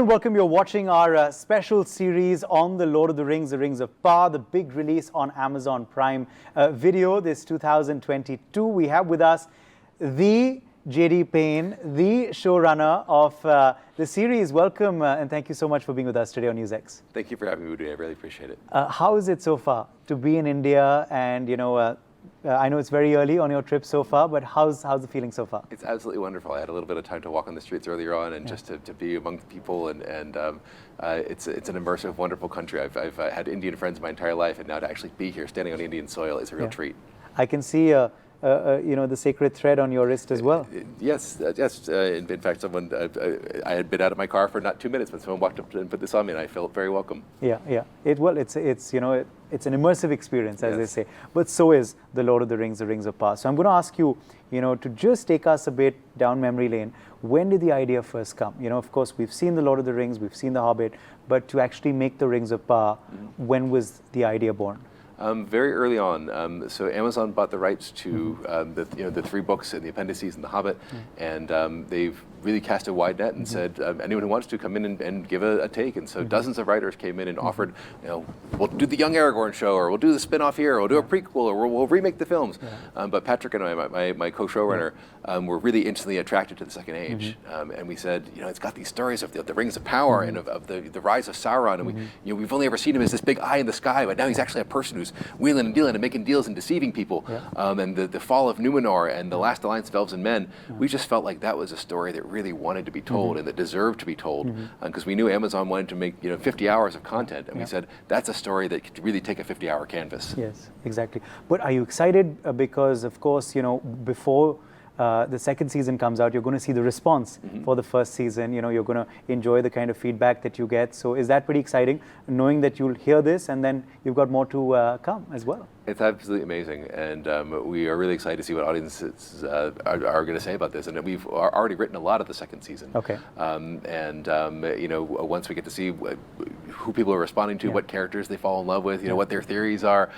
Gentlemen, welcome. You're watching our special series on the Lord of the Rings of Power, the big release on Amazon Prime Video this 2022. We have with us the J.D. Payne, the showrunner of the series. Welcome and thank you so much for being with us today on NewsX. Thank you for having me, Udi. I really appreciate it. How is it so far to be in India? And I know it's very early on your trip so far, but how's the feeling so far? It's absolutely wonderful. I had a little bit of time to walk on the streets earlier on and just to be among people, and it's an immersive, wonderful country. I've had Indian friends my entire life, and now to actually be here, standing on Indian soil, is a real treat. I can see the sacred thread on your wrist as well. Yes. In fact, someone I had been out of my car for not 2 minutes when someone walked up and put this on me, and I felt very welcome. Yeah. It's an immersive experience, as they say. But so is the Lord of the Rings of Power. So I'm going to ask you, to just take us a bit down memory lane. When did the idea first come? Of course, we've seen the Lord of the Rings, we've seen the Hobbit, but to actually make the Rings of Power, when was the idea born? Very early on. So Amazon bought the rights to the 3 books and the appendices and the Hobbit, and they've really cast a wide net and said anyone who wants to come in and give a take. And so dozens of writers came in and offered, we'll do the Young Aragorn show, or we'll do the spin-off here, or we'll do a prequel, or we'll remake the films. But Patrick and I, my co-showrunner, were really instantly attracted to the Second Age, and we said, it's got these stories of the Rings of Power and of the rise of Sauron, and we've only ever seen him as this big eye in the sky, but now he's actually a person who's wheeling and dealing and making deals and deceiving people. And the fall of Numenor and the last alliance of elves and men, we just felt like that was a story that really wanted to be told and that deserved to be told, because we knew Amazon wanted to make 50 hours of content, and we said that's a story that could really take a 50-hour canvas. Yes, exactly. But are you excited because, of course, before the second season comes out, you're going to see the response for the first season. You're going to enjoy the kind of feedback that you get. So is that pretty exciting, knowing that you'll hear this and then you've got more to come as well? It's absolutely amazing, and we are really excited to see what audiences are going to say about this. And we've already written a lot of the second season. Okay. Once we get to see who people are responding to, what characters they fall in love with, what their theories are,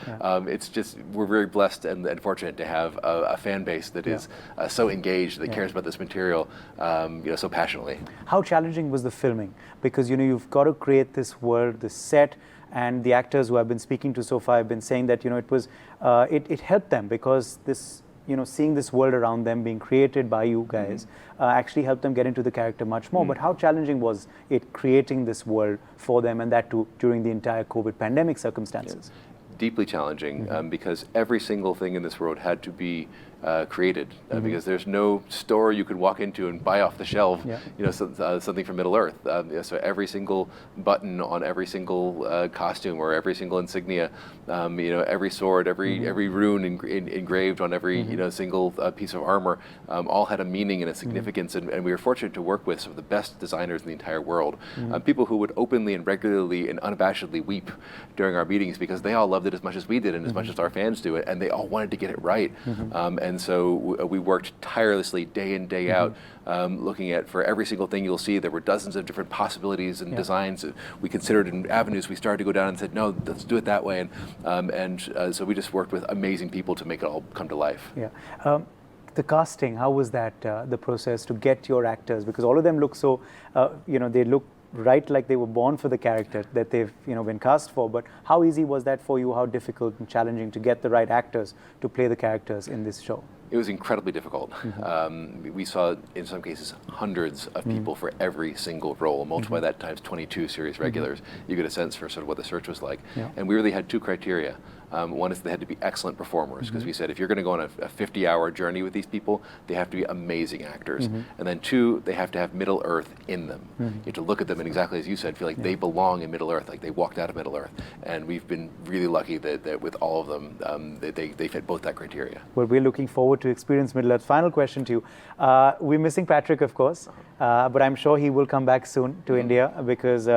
it's just, we're very blessed and fortunate to have a fan base that is so engaged, that cares about this material, so passionately. How challenging was the filming? Because you've got to create this world, this set. And the actors who I've been speaking to so far have been saying that it helped them, because this seeing this world around them being created by you guys actually helped them get into the character much more. But how challenging was it creating this world for them, and that too during the entire COVID pandemic circumstances? Deeply challenging, because every single thing in this world had to be created, because there's no store you could walk into and buy off the shelf, something from Middle Earth. So every single button on every single costume, or every single insignia, every sword, every rune engraved on every single piece of armor, all had a meaning and a significance. And we were fortunate to work with some of the best designers in the entire world, people who would openly and regularly and unabashedly weep during our meetings, because they all loved it as much as we did and as much as our fans do it, and they all wanted to get it right. And so we worked tirelessly day in, day out, looking at, for every single thing you'll see, there were dozens of different possibilities and designs that we considered, and avenues we started to go down and said, no, let's do it that way. So we just worked with amazing people to make it all come to life. The casting, how was that, the process to get your actors? Because all of them look so, they look right like they were born for the character that they've been cast for. But how easy was that for you? How difficult and challenging to get the right actors to play the characters in this show? It was incredibly difficult. We saw, in some cases, hundreds of people for every single role. Multiply that times 22 series regulars, you get a sense for sort of what the search was like. And we really had 2 criteria. One is they had to be excellent performers, because we said if you're going to go on a 50-hour journey with these people, they have to be amazing actors. And then 2, they have to have Middle Earth in them. You have to look at them and, exactly as you said, feel like they belong in Middle Earth, like they walked out of Middle Earth. And we've been really lucky that with all of them, they fit both that criteria. Well, we're looking forward to experience Middle Earth. Final question to you. We're missing Patrick, of course, but I'm sure he will come back soon to India, because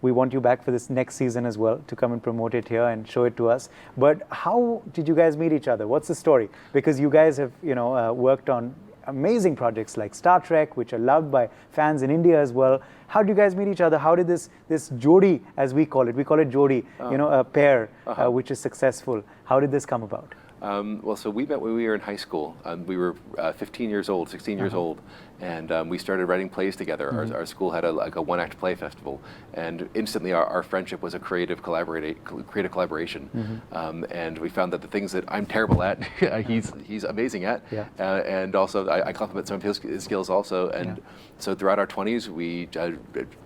we want you back for this next season as well, to come and promote it here and show it to us. But how did you guys meet each other? What's the story? Because you guys have, worked on amazing projects like Star Trek, which are loved by fans in India as well. How did you guys meet each other? How did this Jodi, as we call it Jodi, a pair which is successful, how did this come about? Well, so we met when we were in high school. We were 15 years old, 16 years old, and we started writing plays together. Our school had a one-act play festival, and instantly our friendship was a creative collaboration. And we found that the things that I'm terrible at, he's amazing at, and also I compliment some of his skills also. And so throughout our 20s, we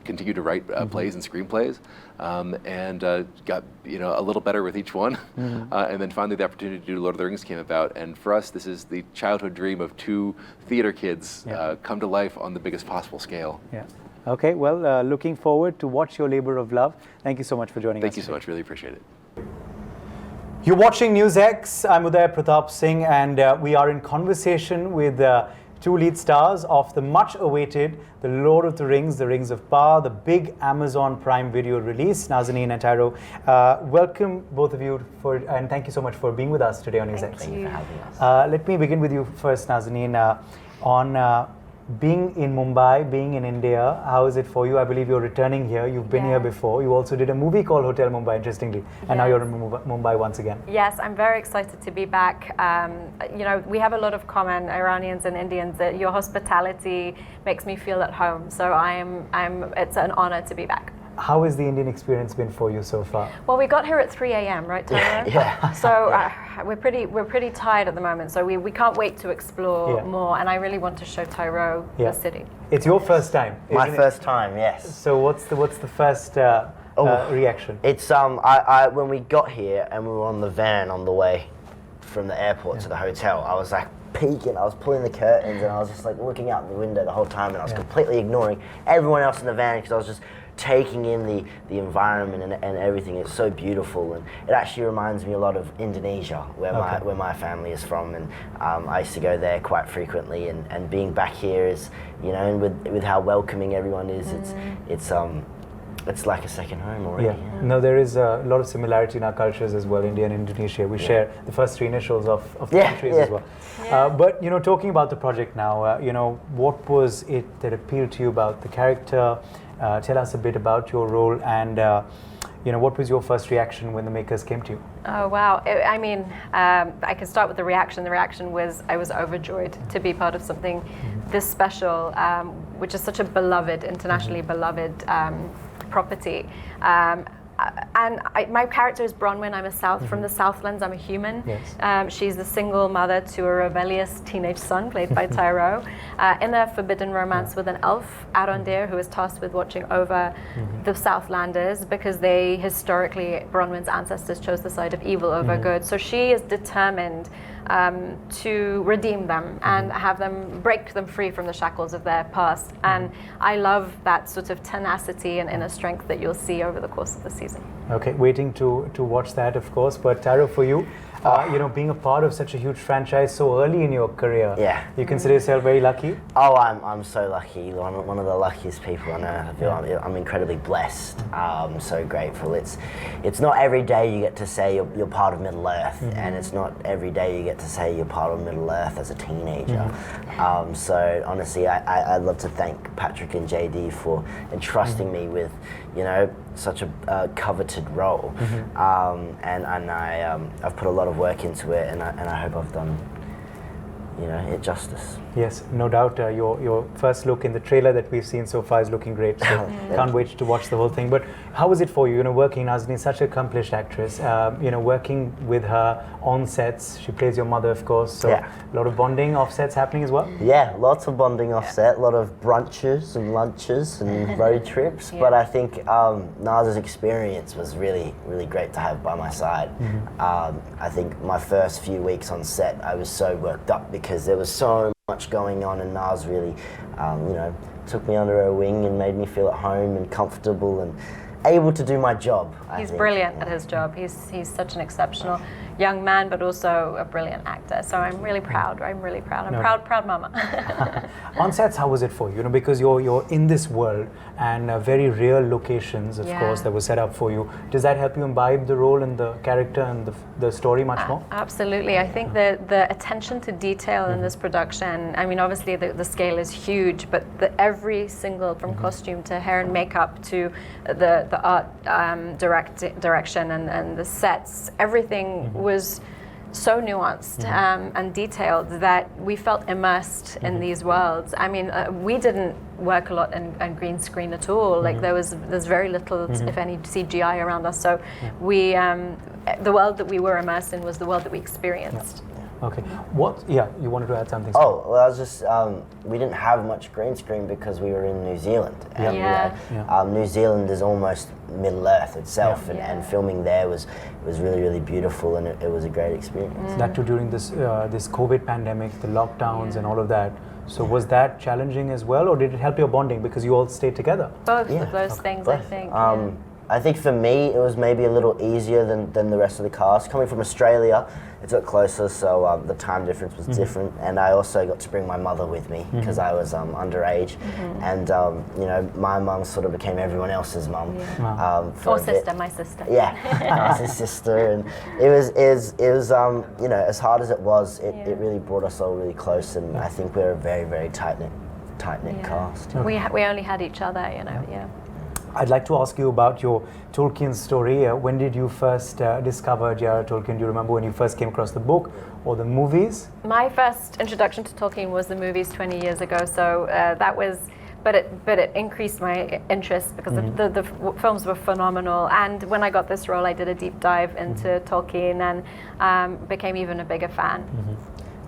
continued to write plays and screenplays, and got a little better with each one, and then finally the opportunity to do Lord of the Rings came about. And for us, this is the childhood dream of two theater kids come to life on the biggest possible scale. Yeah. Okay. Well, looking forward to watch your labor of love. Thank you so much for joining us. Thank you so much. Really appreciate it. You're watching NewsX. I'm Uday Pratap Singh, and we are in conversation with two lead stars of the much-awaited The Lord of the Rings of Power, the big Amazon Prime Video release. Nazanin and Tyro, welcome both of you, and thank you so much for being with us today on NewsX. Thank you for having us. Let me begin with you first, Nazanin. On being in Mumbai, being in India, how is it for you? I believe you're returning here. You've been here before. You also did a movie called Hotel Mumbai, interestingly, and now you're in Mumbai once again. Yes, I'm very excited to be back. We have a lot of common, Iranians and Indians, that your hospitality makes me feel at home. So it's an honor to be back. How has the Indian experience been for you so far? Well, we got here at 3 a.m., right, Tyro? Yeah. So we're pretty tired at the moment. So we can't wait to explore more. And I really want to show Tyro the city. It's your first time. My first time, yes. So what's the first reaction? It's I when we got here and we were on the van on the way from the airport to the hotel, I was like peeking. I was pulling the curtains and I was just like looking out the window the whole time, and I was completely ignoring everyone else in the van because I was just taking in the environment and everything. It's so beautiful, and it actually reminds me a lot of Indonesia, where my family is from, and I used to go there quite frequently. And being back here is, and with how welcoming everyone is, it's like a second home already. Yeah. No, there is a lot of similarity in our cultures as well, India and Indonesia. We share the first three initials of the countries as well. Yeah. But talking about the project now, what was it that appealed to you about the character? Tell us a bit about your role, and what was your first reaction when the makers came to you? Oh wow! I can start with the reaction. The reaction was I was overjoyed to be part of something this special, which is such a beloved, internationally beloved property. My character is Bronwyn. I'm from the Southlands. I'm a human. Yes. She's the single mother to a rebellious teenage son, played by Tyro, in a forbidden romance with an elf, Arondir, who is tasked with watching over the Southlanders because they historically, Bronwyn's ancestors chose the side of evil over good. So she is determined to redeem them and have them, break them free from the shackles of their past. And I love that sort of tenacity and inner strength that you'll see over the course of the season. Okay, waiting to watch that, of course. But Tyro, for you, being a part of such a huge franchise so early in your career, you consider yourself very lucky? Oh, I'm so lucky. I'm one of the luckiest people on earth. I feel I'm incredibly blessed. I'm so grateful. It's not every day you get to say you're part of Middle Earth, and it's not every day you get to say you're part of Middle Earth as a teenager. So honestly, I'd love to thank Patrick and JD for entrusting me with, such a coveted role. And I've put a lot of work into it, and I hope I've done it justice. Yes, no doubt. Your first look in the trailer that we've seen so far is looking great. So can't wait to watch the whole thing. But how was it for you? Working Nazanin, such an accomplished actress. Working with her on sets. She plays your mother, of course. So a lot of bonding off sets happening as well. Yeah, lots of bonding off set. A lot of brunches and lunches and road trips. But I think Naz's experience was really, really great to have by my side. I think my first few weeks on set, I was so worked up because there was so much going on, and Naz really, took me under her wing and made me feel at home and comfortable and able to do my job. He's brilliant at his job. He's such an exceptional young man, but also a brilliant actor. So I'm really proud. I'm proud mama. On sets, how was it for you? Because you're in this world and very real locations, of course, that were set up for you. Does that help you imbibe the role and the character and the story much more? Absolutely. I think the attention to detail in this production, obviously the scale is huge, but every single, from costume to hair and makeup to the art direction and the sets, everything was so nuanced and detailed that we felt immersed in these worlds. I mean, we didn't work a lot in green screen at all. Like there's very little, if any, CGI around us. So we, the world that we were immersed in was the world that we experienced. Okay. What? Yeah, you wanted to add something. Oh, well, I was just, we didn't have much green screen because we were in New Zealand. And New Zealand is almost Middle Earth itself, and filming there was really, really beautiful, and it was a great experience. That too during this COVID pandemic, the lockdowns and all of that. So was that challenging as well, or did it help your bonding because you all stayed together? Both of those things, I think. I think for me, it was maybe a little easier than the rest of the cast. Coming from Australia, it's a lot closer, so the time difference was different. And I also got to bring my mother with me because I was underage. And, you know, my mum sort of became everyone else's mum. Or sister, my sister. Yeah, my sister. And it was you know, as hard as it was, it really brought us all really close. And I think we're a very, very tight-knit cast. We only had each other, you know, I'd like to ask you about your Tolkien story. When did you first discover J.R.R. Tolkien? Do you remember when you first came across the book or the movies? My first introduction to Tolkien was the movies 20 years ago. So that was, but it increased my interest because the films were phenomenal. And when I got this role, I did a deep dive into Tolkien and became even a bigger fan.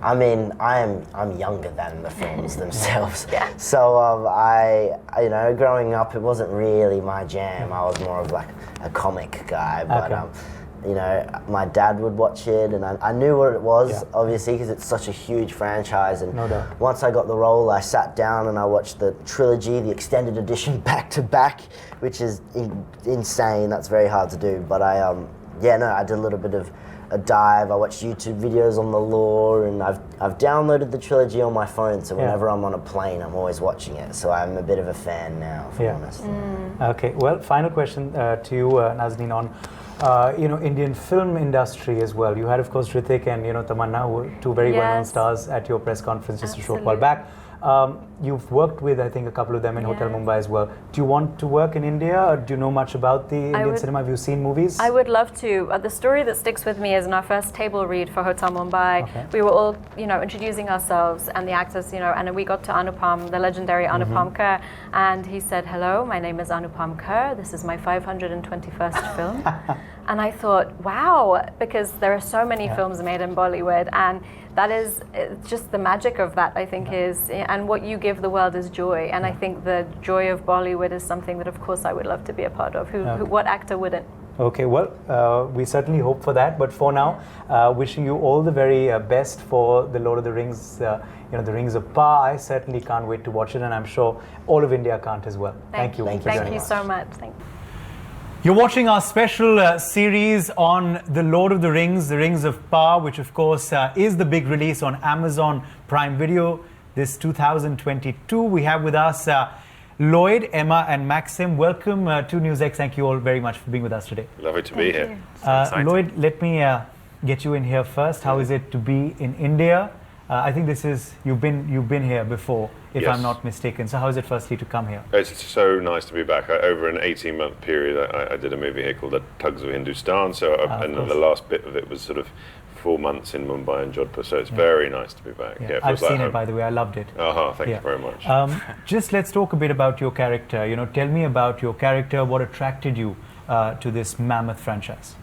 I mean, I'm younger than the films themselves. So I, you know, growing up, it wasn't really my jam. I was more of like a comic guy. But you know, my dad would watch it, and I knew what it was, obviously, because it's such a huge franchise. And once I got the role, I sat down and I watched the trilogy, the extended edition, back to back, which is insane. That's very hard to do. But I did a little bit of a dive. I watched YouTube videos on the lore, and I've downloaded the trilogy on my phone, so whenever I'm on a plane, I'm always watching it. So I'm a bit of a fan now, if I'm honest. Okay, well, final question to you, Nazneen, on you know, Indian film industry as well. You had, of course, Hrithik and, you know, Tamanna, who were two very well-known stars at your press conference just a short while back. You've worked with, I think, a couple of them in Hotel Mumbai as well. Do you want to work in India, or do you know much about the Indian cinema? Have you seen movies? I would love to. The story that sticks with me is in our first table read for Hotel Mumbai. We were all, you know, introducing ourselves and the actors, you know, and we got to Anupam, the legendary Anupam Kher, and he said, "Hello, my name is Anupam Kher. This is my 521st film." And I thought, wow, because there are so many films made in Bollywood, and that is just the magic of that, I think, is, and what you give the world is joy. And I think the joy of Bollywood is something that, of course, I would love to be a part of. What actor wouldn't? Okay, well, we certainly hope for that. But for now, wishing you all the very best for the Lord of the Rings, you know, the Rings of Power. I certainly can't wait to watch it, and I'm sure all of India can't as well. Thank you. Thank you so much. Thank you. You're watching our special series on The Lord of the Rings of Power, which of course is the big release on Amazon Prime Video this 2022. We have with us Lloyd, Emma and Maxim. Welcome to NewsX. Thank you all very much for being with us today. Lovely to be here. Lloyd, let me get you in here first. How is it to be in India? I think this is, you've been here before, if I'm not mistaken. So how is it firstly to come here? It's so nice to be back. Over an 18-month period, I did a movie here called The Tugs of Hindustan. So and the last bit of it was sort of 4 months in Mumbai and Jodhpur. So it's very nice to be back. Yeah, I've seen it, by the way. I loved it. Thank you very much. Just let's talk a bit about your character. You know, tell me about your character. What attracted you to this mammoth franchise?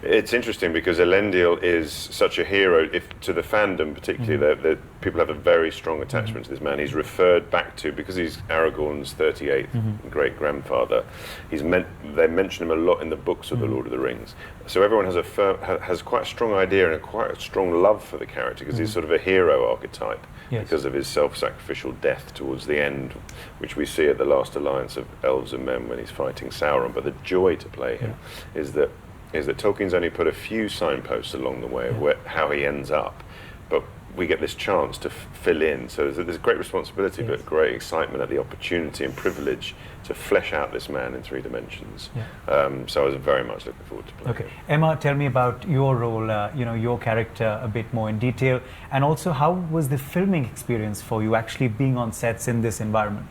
It's interesting because Elendil is such a hero, to the fandom particularly, that people have a very strong attachment to this man. He's referred back to, because he's Aragorn's 38th great-grandfather, they mention him a lot in the books of The Lord of the Rings. So everyone has quite a strong idea and quite a strong love for the character, because he's sort of a hero archetype because of his self-sacrificial death towards the end, which we see at the last alliance of elves and men when he's fighting Sauron. But the joy to play him is that Tolkien's only put a few signposts along the way of how he ends up, but we get this chance to fill in. So there's great responsibility, but great excitement at the opportunity and privilege to flesh out this man in 3 dimensions. So I was very much looking forward to playing. Okay, Emma, tell me about your role, you know, your character a bit more in detail, and also how was the filming experience for you actually being on sets in this environment?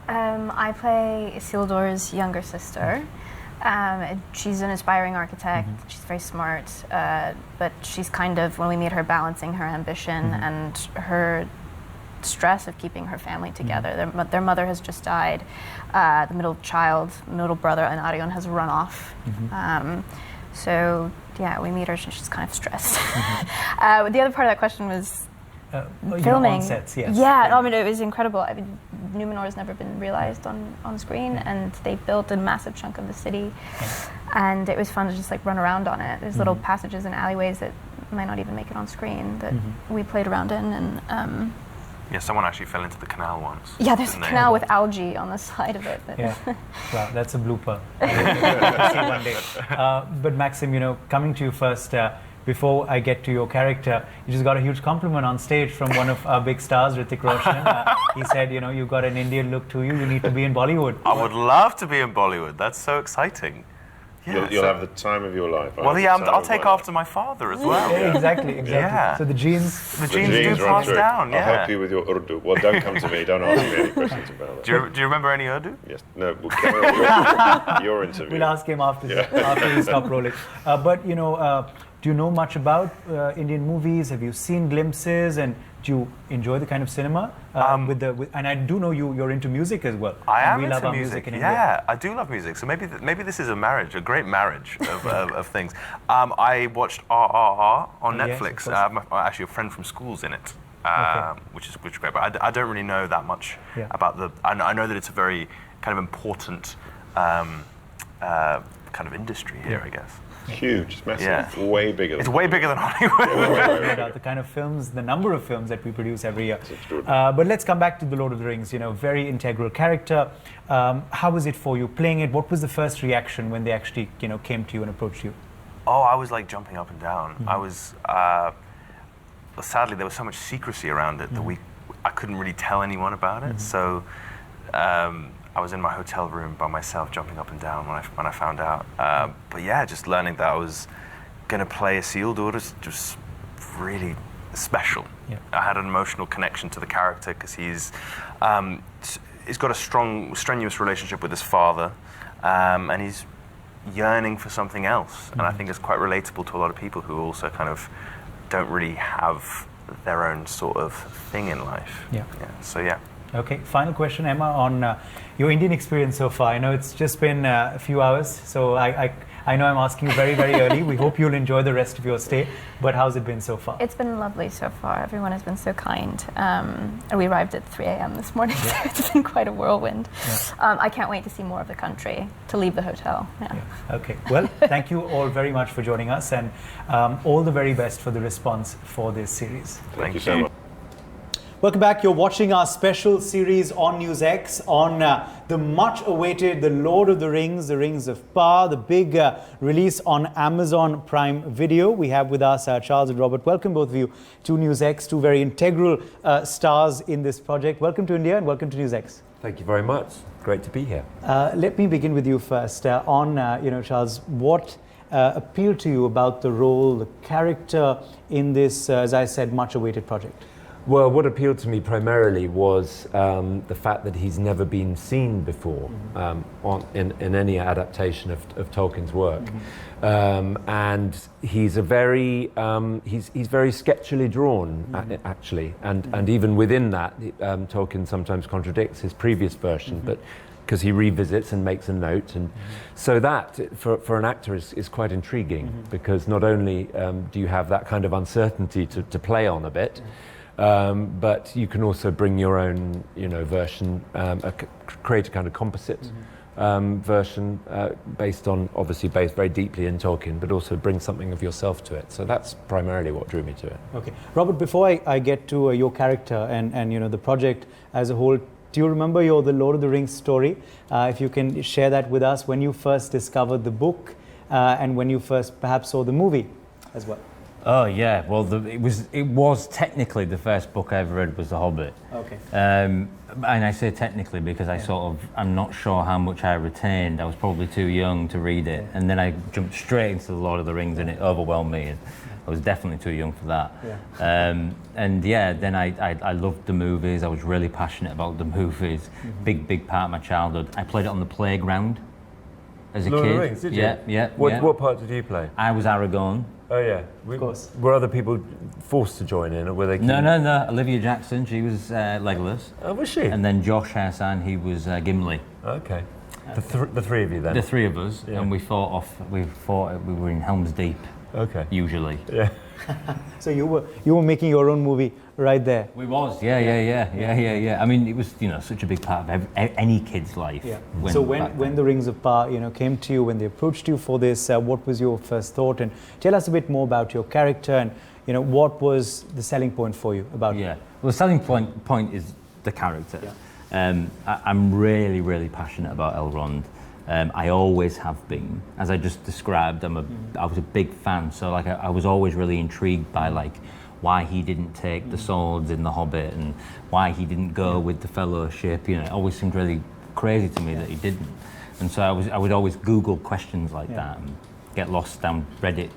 I play Isildur's younger sister. She's an aspiring architect. She's very smart, but she's kind of, when we meet her, balancing her ambition and her stress of keeping her family together. Their mother has just died. The middle brother, Anarion, has run off. So yeah, we meet her and she's kind of stressed. The other part of that question was filming. On sets, yes. Yeah, I mean, it was incredible. I mean, Numenor has never been realized on screen, and they built a massive chunk of the city, and it was fun to just like run around on it. There's little passages and alleyways that might not even make it on screen that we played around in, and yeah, someone actually fell into the canal once. yeah, there's a canal with algae on the side of it. Yeah, wow, that's a blooper. We'll see one day. But Maxim, you know, coming to you first, before I get to your character, you just got a huge compliment on stage from one of our big stars, Hrithik Roshan. He said, you know, you've got an Indian look to you. You need to be in Bollywood. I would love to be in Bollywood. That's so exciting. Yeah, You'll have the time of your life. Well, yeah, I'll take after my father as well. Yeah, exactly. Yeah. So the genes do pass through. down. Yeah. I'll help you with your Urdu. Well, don't come to me. Don't ask me any questions about that. Do you remember any Urdu? Yes. No. We'll carry your interview. We'll ask him after we stop rolling. But you know, do you know much about Indian movies? Have you seen glimpses? And do you enjoy the kind of cinema? And I do know you're into music as well. I am we love into our music. in Yeah, India. I do love music. So maybe this is a great marriage of things. I watched RRR on Yes, Netflix. of course. Actually, a friend from school's in it, which is great. But I don't really know that much about the. I know that it's a very kind of important kind of industry here, I guess. Huge. It's massive. Yeah. Way bigger. It's way bigger than Hollywood. The kind of films, the number of films that we produce every year. But let's come back to The Lord of the Rings, you know, very integral character. How was it for you playing it? What was the first reaction when they actually, you know, came to you and approached you? Oh, I was like jumping up and down. I was, sadly, there was so much secrecy around it that I couldn't really tell anyone about it. So I was in my hotel room by myself, jumping up and down when I found out. But yeah, just learning that I was going to play Isildur was just really special. Yeah. I had an emotional connection to the character because he's got a strong, strenuous relationship with his father, and he's yearning for something else. And I think it's quite relatable to a lot of people who also kind of don't really have their own sort of thing in life. So yeah. Okay, final question, Emma, on your Indian experience so far. I know it's just been a few hours, so I know I'm asking you very, very early. We hope you'll enjoy the rest of your stay, but how's it been so far? It's been lovely so far. Everyone has been so kind. And we arrived at 3 a.m. this morning, so it's been quite a whirlwind. I can't wait to see more of the country, to leave the hotel. Okay, well, thank you all very much for joining us, and all the very best for the response for this series. Thank you so much. Welcome back. You're watching our special series on NewsX on the much-awaited The Lord of the Rings of Power, the big release on Amazon Prime Video. We have with us Charles and Robert. Welcome, both of you, to NewsX, two very integral stars in this project. Welcome to India and welcome to NewsX. Thank you very much. Great to be here. Let me begin with you first. Charles, what appealed to you about the role, the character in this, as I said, much-awaited project? Well, what appealed to me primarily was the fact that he's never been seen before in any adaptation of Tolkien's work, and he's a very he's very sketchily drawn actually, and even within that, Tolkien sometimes contradicts his previous version, but because he revisits and makes a note, and so that for an actor is quite intriguing because not only do you have that kind of uncertainty to play on a bit. But you can also bring your own, version, create a kind of composite version based very deeply in Tolkien, but also bring something of yourself to it. So that's primarily what drew me to it. Okay, Robert. Before I get to your character and the project as a whole, do you remember the Lord of the Rings story? If you can share that with us, when you first discovered the book and when you first perhaps saw the movie as well. Oh yeah, well it was technically the first book I ever read was The Hobbit. Okay. And I say technically because I'm not sure how much I retained. I was probably too young to read it, and then I jumped straight into The Lord of the Rings, and it overwhelmed me. And I was definitely too young for that. Then I loved the movies. I was really passionate about the movies. Big part of my childhood. I played it on the playground. as a Lord kid. of the Rings, did you? Yeah. What part did you play? I was Aragorn. Oh yeah, Of course. Were other people forced to join in, or were they? No. Olivia Jackson, she was Legolas. Oh, was she? And then Josh Hassan, he was Gimli. Okay. The three of you then. The three of us, Yeah. and we were in Helm's Deep, Okay. usually. Yeah. So you were making your own movie right there. We was, yeah. I mean, it was, such a big part of any kid's life. Yeah. When, So back when then. the Rings of Power, came to you, when they approached you for this, what was your first thought? And tell us a bit more about your character and what was the selling point for you about it? Yeah. Well, the selling point is the character. I'm really, really passionate about Elrond. I always have been. As I just described, I was a big fan. So I was always really intrigued by why he didn't take the swords in The Hobbit and why he didn't go with the Fellowship. It always seemed really crazy to me that he didn't. And so I would always Google questions like that and get lost down Reddit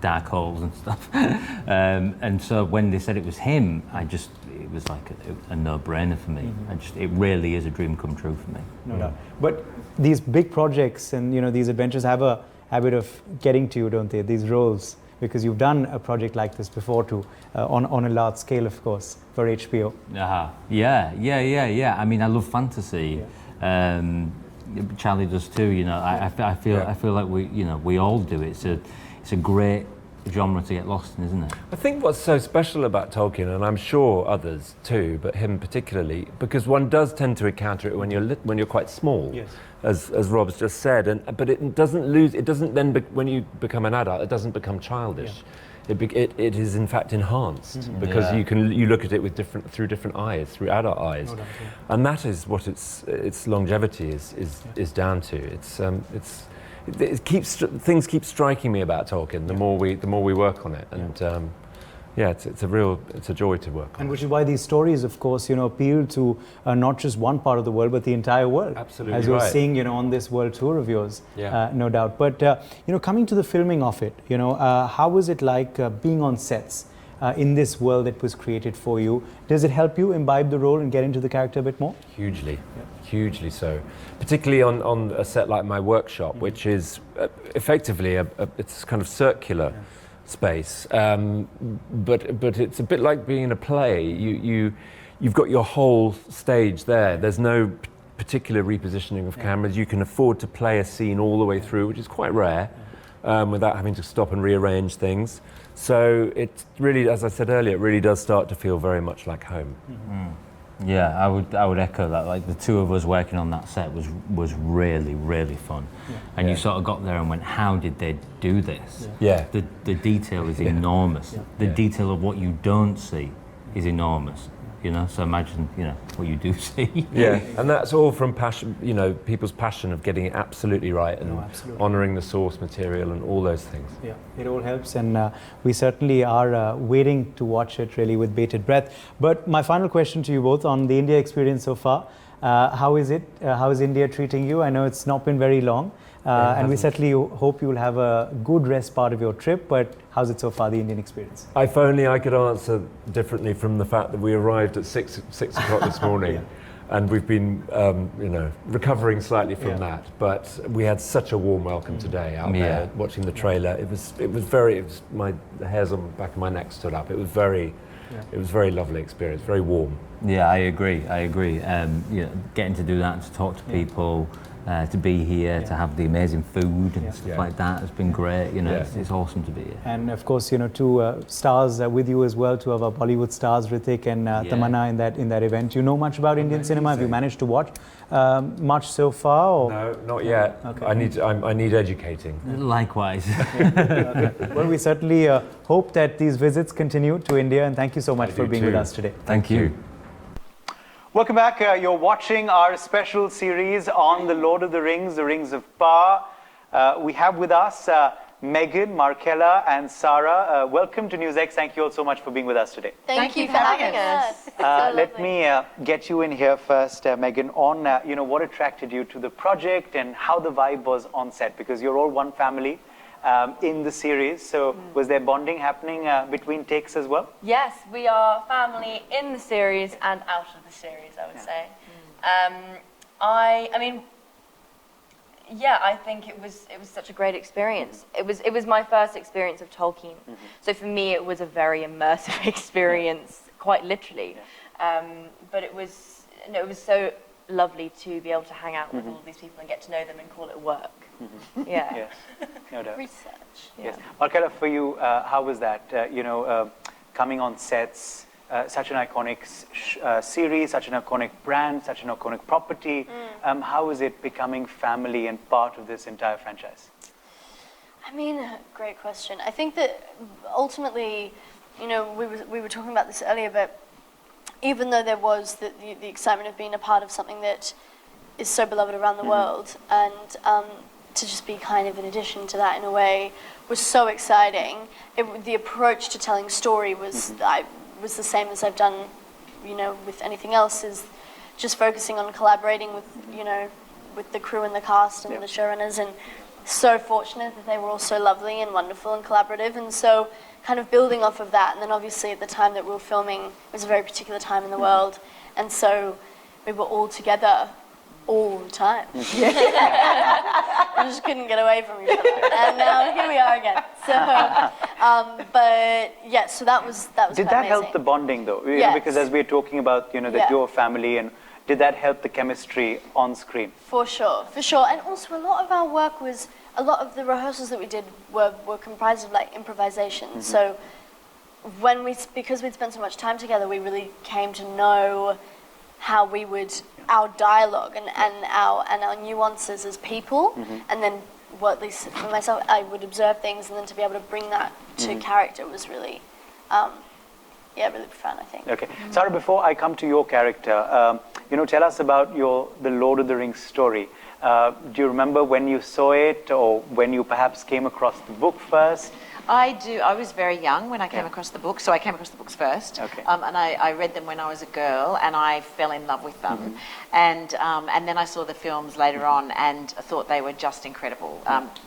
dark holes and stuff. And so when they said it was him, it was like a no-brainer for me. It really is a dream come true for me. No doubt. But these big projects and these adventures have a habit of getting to you, don't they? These roles, because you've done a project like this before too, on a large scale, of course, for HBO. Yeah. I mean, I love fantasy. Charlie does too. I feel like we all do it. It's a great genre to get lost in, isn't it? I think what's so special about Tolkien, and I'm sure others too, but him particularly, because one does tend to encounter it when you're quite small, Yes. as Rob's just said, but it doesn't then when you become an adult, it doesn't become childish. It is in fact enhanced because you look at it with through different eyes, through adult eyes, No doubt, and that is what its longevity is down to. Things keep striking me about Tolkien the more we work on it, and it's a joy to work on. And which is why these stories, of course, appeal to not just one part of the world, but the entire world. Absolutely as you're right. seeing, on this world tour of yours, Yeah. no doubt. But coming to the filming of it, how was it like being on sets in this world that was created for you? Does it help you imbibe the role and get into the character a bit more? Hugely so. Particularly on a set like my workshop, which is effectively it's kind of circular space, but it's a bit like being in a play. You've got your whole stage there. There's no particular repositioning of cameras. You can afford to play a scene all the way through, which is quite rare, without having to stop and rearrange things. So it really, as I said earlier, it really does start to feel very much like home. Yeah, I would echo that. Like the two of us working on that set was really, really fun. And you sort of got there and went, how did they do this? Yeah. The detail is enormous. The detail of what you don't see is enormous. So imagine, what you do see. Yeah, and that's all from passion, people's passion of getting it absolutely right and honouring the source material and all those things. Yeah, it all helps, and we certainly are waiting to watch it really with bated breath. But my final question to you both on the India experience so far, how is it? How is India treating you? I know it's not been very long, and we certainly hope you will have a good rest part of your trip, but how's it so far, the Indian experience? If only I could answer differently from the fact that we arrived at 6 o'clock this morning. And we've been, recovering slightly from that. But we had such a warm welcome today out there, watching the trailer. The hairs on the back of my neck stood up. It was very lovely experience, very warm. Yeah, I agree. Getting to do that, to talk to people, to be here, to have the amazing food and stuff like that has been great. It's awesome to be here. And of course, two stars with you as well, two of our Bollywood stars, Hrithik and Tamanna, in that event. You know much about Indian cinema? Have you managed to watch much so far? Or? No, not yet. Okay. I need educating. Likewise. Well, we certainly hope that these visits continue to India, and thank you so much for being with us today. Thank you. Welcome back. You're watching our special series on the Lord of the Rings of Power. We have with us Megan, Markella, and Sarah. Welcome to NewsX. Thank you all so much for being with us today. Thank you for having us. Let me get you in here first, Megan, on what attracted you to the project and how the vibe was on set, because you're all one family in the series. So was there bonding happening between takes as well? Yes, we are family in the series and out of the series, I would say. I mean, Yeah, I think it was such a great experience. It was my first experience of Tolkien, so for me it was a very immersive experience, quite literally. But it was so lovely to be able to hang out with all of these people and get to know them and call it work. Yeah. Yes, no doubt. Research. Yes. Markella, for you, how was that? Coming on sets, such an iconic series, such an iconic brand, such an iconic property. How is it becoming family and part of this entire franchise? I mean, great question. I think that ultimately, we were talking about this earlier, but even though there was the excitement of being a part of something that is so beloved around the world, and to just be kind of an addition to that in a way was so exciting. The approach to telling story was was the same as I've done, with anything else, is just focusing on collaborating with, with the crew and the cast and the showrunners, and so fortunate that they were all so lovely and wonderful and collaborative, and so kind of building off of that. And then obviously at the time that we were filming, it was a very particular time in the world, and so we were all together all the time. We just couldn't get away from each other, and now here we are again. So, but yeah, so that was Did that help the bonding though? Yes. Because as we're talking about, that you're a family, and did that help the chemistry on screen? For sure. And also a lot of our work was, a lot of the rehearsals that we did were comprised of like improvisation. So because we'd spent so much time together, we really came to know how we would, our dialogue and our nuances as people, and then, well, at least for myself, I would observe things, and then to be able to bring that to character was really, really profound, I think. Okay. Sarah, before I come to your character, tell us about the Lord of the Rings story. Do you remember when you saw it, or when you perhaps came across the book first? I do. I was very young when I came across the book, so I came across the books first. Okay. And I read them when I was a girl, and I fell in love with them. And then I saw the films later on, and I thought they were just incredible.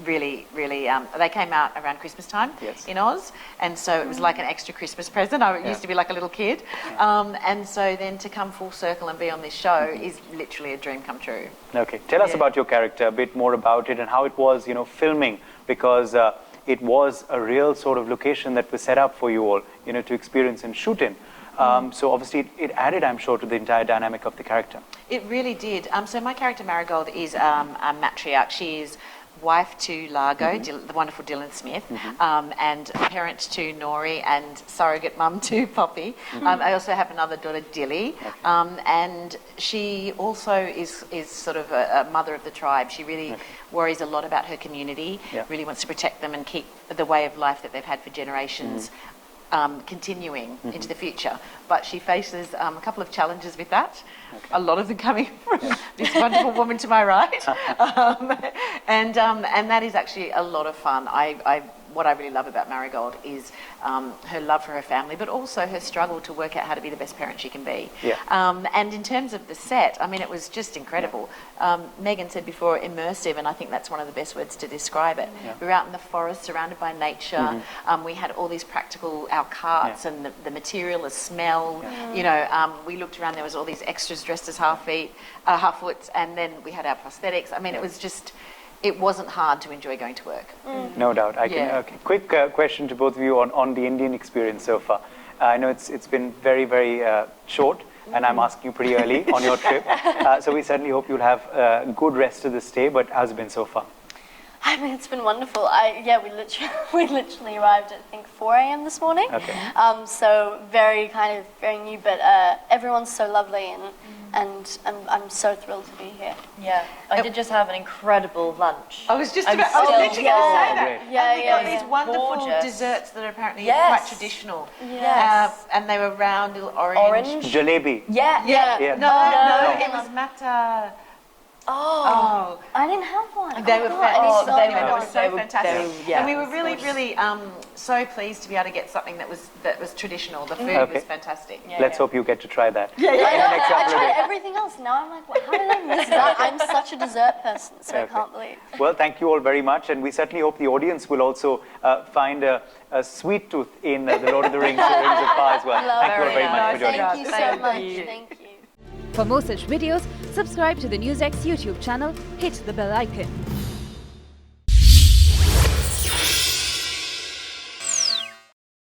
Really, really. They came out around Christmas time in Oz, and so it was like an extra Christmas present. I used to be like a little kid, and so then to come full circle and be on this show is literally a dream come true. Okay. Tell us about your character, a bit more about it, and how it was, filming, because it was a real sort of location that was set up for you all, to experience and shoot in. So obviously it added, I'm sure, to the entire dynamic of the character. It really did. So my character Marigold is a matriarch. She is wife to Largo, the wonderful Dylan Smith, and parent to Nori, and surrogate mum to Poppy. I also have another daughter, Dilly, and she also is sort of a mother of the tribe. She really worries a lot about her community, really wants to protect them and keep the way of life that they've had for generations continuing into the future. But she faces a couple of challenges with that. A lot of them coming from this wonderful woman to my right, and that is actually a lot of fun. What I really love about Marigold is her love for her family, but also her struggle to work out how to be the best parent she can be. And in terms of the set, I mean, it was just incredible. Megan said before, immersive, and I think that's one of the best words to describe it. We were out in the forest, surrounded by nature. We had all these practical, our carts and the material, the smell. We looked around, there was all these extras dressed as half-foots, and then we had our prosthetics. I mean, it was just... It wasn't hard to enjoy going to work. No doubt. Okay. Quick question to both of you on the Indian experience so far. I know it's been very, very short, and I'm asking you pretty early on your trip. So we certainly hope you'll have a good rest of the stay, but how's it been so far? I mean, it's been wonderful. We literally arrived at, I think, 4 a.m. this morning. Okay. So very new, but everyone's so lovely, and I'm so thrilled to be here. Yeah, I did just have an incredible lunch. I was just about to say that. Yeah, we got these wonderful desserts that are apparently quite traditional. Yes. And they were round, little orange. Jalebi. Yeah. No, it was matta. Oh, I didn't have one. They were so were fantastic. And we were really, really so pleased to be able to get something that was traditional. The food was fantastic. Let's hope you get to try that. I tried everything else. Now I'm like, how did I miss that? I'm such a dessert person, so I can't believe. Well, thank you all very much, and we certainly hope the audience will also find a sweet tooth in The Lord of the Rings, The Rings of Power as well. Thank you all very much for joining us. Thank you so much. Thank you. For more such videos, subscribe to the NewsX YouTube channel, hit the bell icon.